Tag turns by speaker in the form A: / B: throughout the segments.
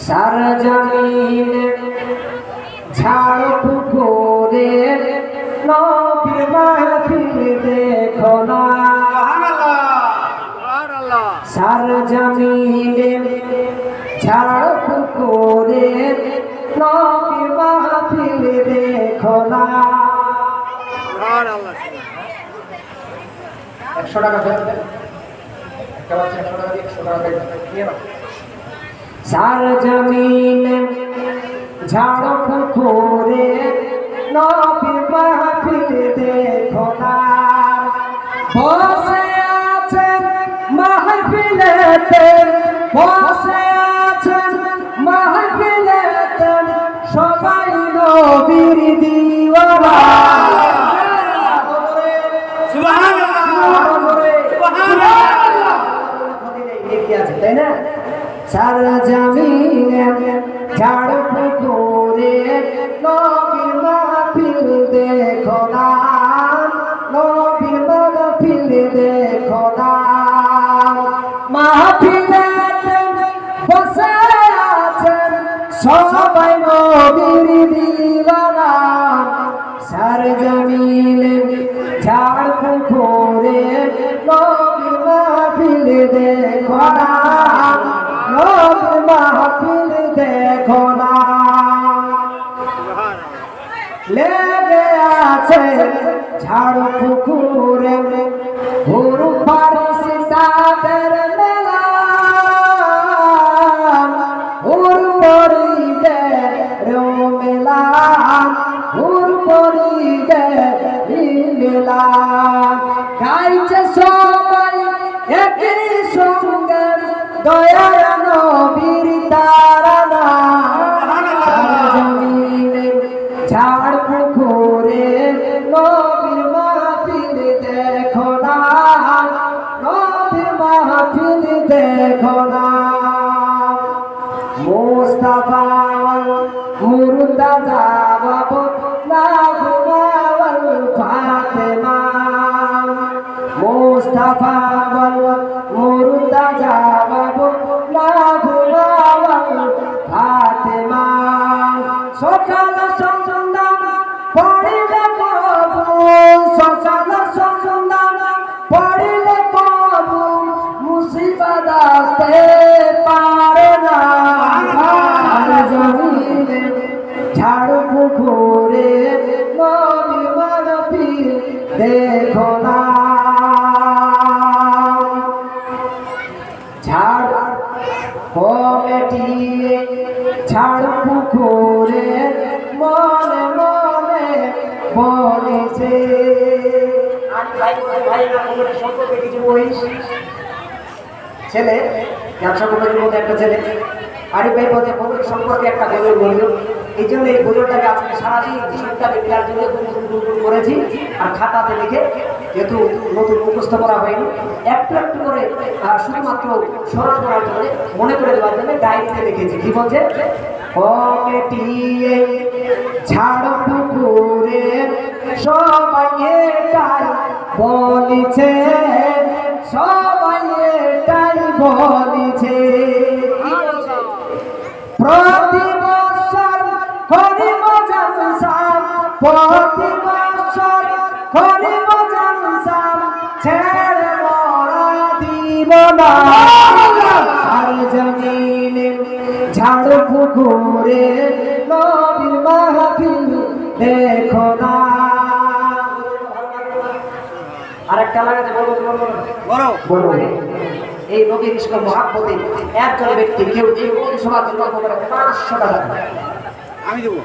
A: সারা জমিন ঝাড় পুকুরে নবীর মাহফিল দেখো না। সারা জমিন ঝাড় পুকুরে নবীর মাহফিল দেখো না। 100 টাকা দেন, একটা বাচ্চা 100 টাকা দিয়ে 100 টাকা দিয়ে সার জমিন ঝাড় পুকুরে নবীর মাহফিল দেখো না। বসে আছেন মাহফিলেতে, বসে আছেন মাহফিলেতে সবাই নবীর দিওয়ানা। তাই না? সারা জমিন ঝাড় পুকুরে নবীর মাহফিল দেখো না, নবীর মাহফিল দেখো না। মাহফিলেতে বসে আছেন সবাই নবীর দিওয়ানা। সারা জমিন ঝাড় পুকুরে নবীর মাহফিল দেখো না, নবীর মাহফিল দেখো না। লেগে আছে ঝাড় পুকুরে হুর ফারিস্তাদের মেলা, হুর পরিদের মেলা, হুর পরিদের মেলা। গাইছে সবাই একই সঙ্গে দয়ার নবীর তারানা। সারা জমিনে ঝাড় পুকুরে নবীর মাহফিল দেখো না, নবীর মাহফিল দেখো না। মুস্তাফা মুর্তজা বাবু নাগুমাওয়াল ফাতেমা, মুস্তাফা মুর্তজা বাবু নাগুমাওয়াল ফাতেমা। সকাল সন্ধ্যা পড়িলে কবু, সকাল সন্ধ্যা পড়িলে কবু মুসিবত আসতে পারে না। সারা জমিনে ঝাড় পুকুরে নবীর মাহফিল দেখো না। ঝাড় কমিটি ঝাড় পুকুরে মনে মনে বলেছে। ছেলে ব্যবসা কমিটির মধ্যে একটা ছেলে আরিফ ভাই বলছে কমিটি সম্পর্কে একটা গজল বলল। এই জন্য এই গজলটাকে আজকে সারাদিন বিষয়টাকে দেওয়ার জন্য করেছি। আর খাতাতে লিখে, যেহেতু নতুন মুখস্থ করা হয়নি, একটু একটু করে শুধুমাত্র স্মরণ করার জন্য, মনে করে দেওয়ার জন্য ডায়েরিতে লিখেছি। কি বলছে? কমিটি ঝাড় পুকুরে সবাই এটাই বলিছে, সবাই এটাই বলিছে। প্রতি বছর করিব জলসা, প্রতি বছর করিব জলসা, ছেড়ে মরা দিব না। সারা জমিনে ঝাড় পুকুরে নবীর মাহফিল দেখো না। আরেকটা লাগাতে বলবো, বলো এই নবীর ইশক মহাব্বতে একজন ব্যক্তি কেউ এই সভা বিকল্প করে 500 টাকা আমি দেবো।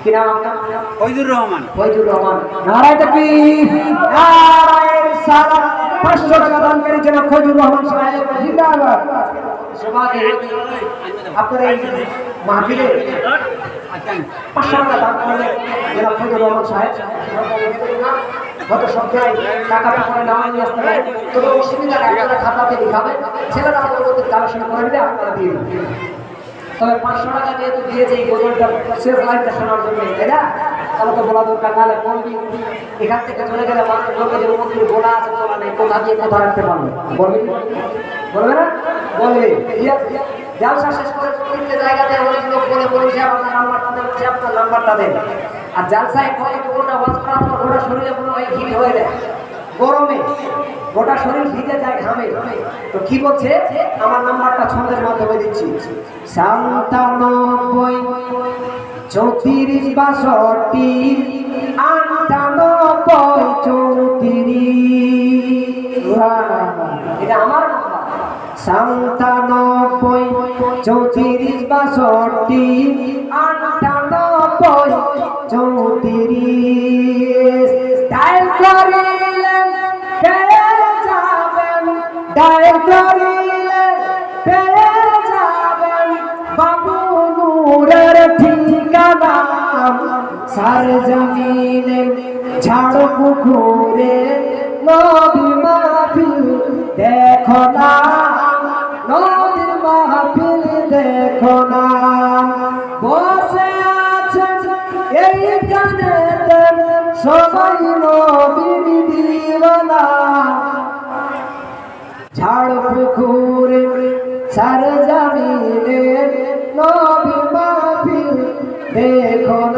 A: কি নাম আপনার? ফয়জুর রহমান। ফয়জুর রহমান। নারায়ে তাকবীর, নারায়ে রিসালাত। 500 টাকা দানকারী জনাব ফয়জুর রহমান সাহেব জিন্দাবাদ। সভাকে আপনারা এই মাহফিলে 500 টাকা দান করলেন জনাব ফয়জুর রহমান সাহেব। গত সপ্তাহে টাকা পয়সা নামাই নিয়ে আসতে পারে, তবে অসুবিধা আপনারা খাতাতে লিখাবেন, ছেলেরা আমাদের আলোচনা করে দিলে আপনারা দিয়ে দেবেন। তবে 500 টাকা যেহেতু দিয়েছে এই গজলটা শেষ লাইনটা শোনার জন্য, তাই না? তাহলে তো বলা দরকার, নাহলে বলবি এখান থেকে চলে গেলে মানুষ বলবে যে মন্দির বলা আছে বলা নেই, কোথা দিয়ে কোথা রাখতে পারবে, বলবে বলবে না? বলবে জালসা শেষ করে তিনটে জায়গাতে অনেক লোক বলে বলছে আপনার নাম্বারটা দেন, বলছে আপনার নাম্বারটা দেন। আর জালসায় গোটা গোটা শরীরে কোনো হিট হয়ে যায় গরমে, গোটা শরীর ভিজে যায় ঘামে। তো কি বলছে, আমার নাম্বারটা ছন্দের মাধ্যমে দিচ্ছি, 97 34 62 98 34। এটা আমার নাম্বার, 97 34 62 98 34। ডায়াল করিলে পেয়ে যাবেন, ডায়াল করিলে পেয়ে যাবেন বাবু নূরের ঠিকানা। সার জমিনে ঝাড় পুকুরে নবী মাহফিল দেখো না, নবীর মাহফিল দেখো না। বসে আছেন এই গানেতে সবাই নবীর দিওয়ানা। ঝাড় পুকুরে সার জমিনে নবীর মাহফিল দেখো না।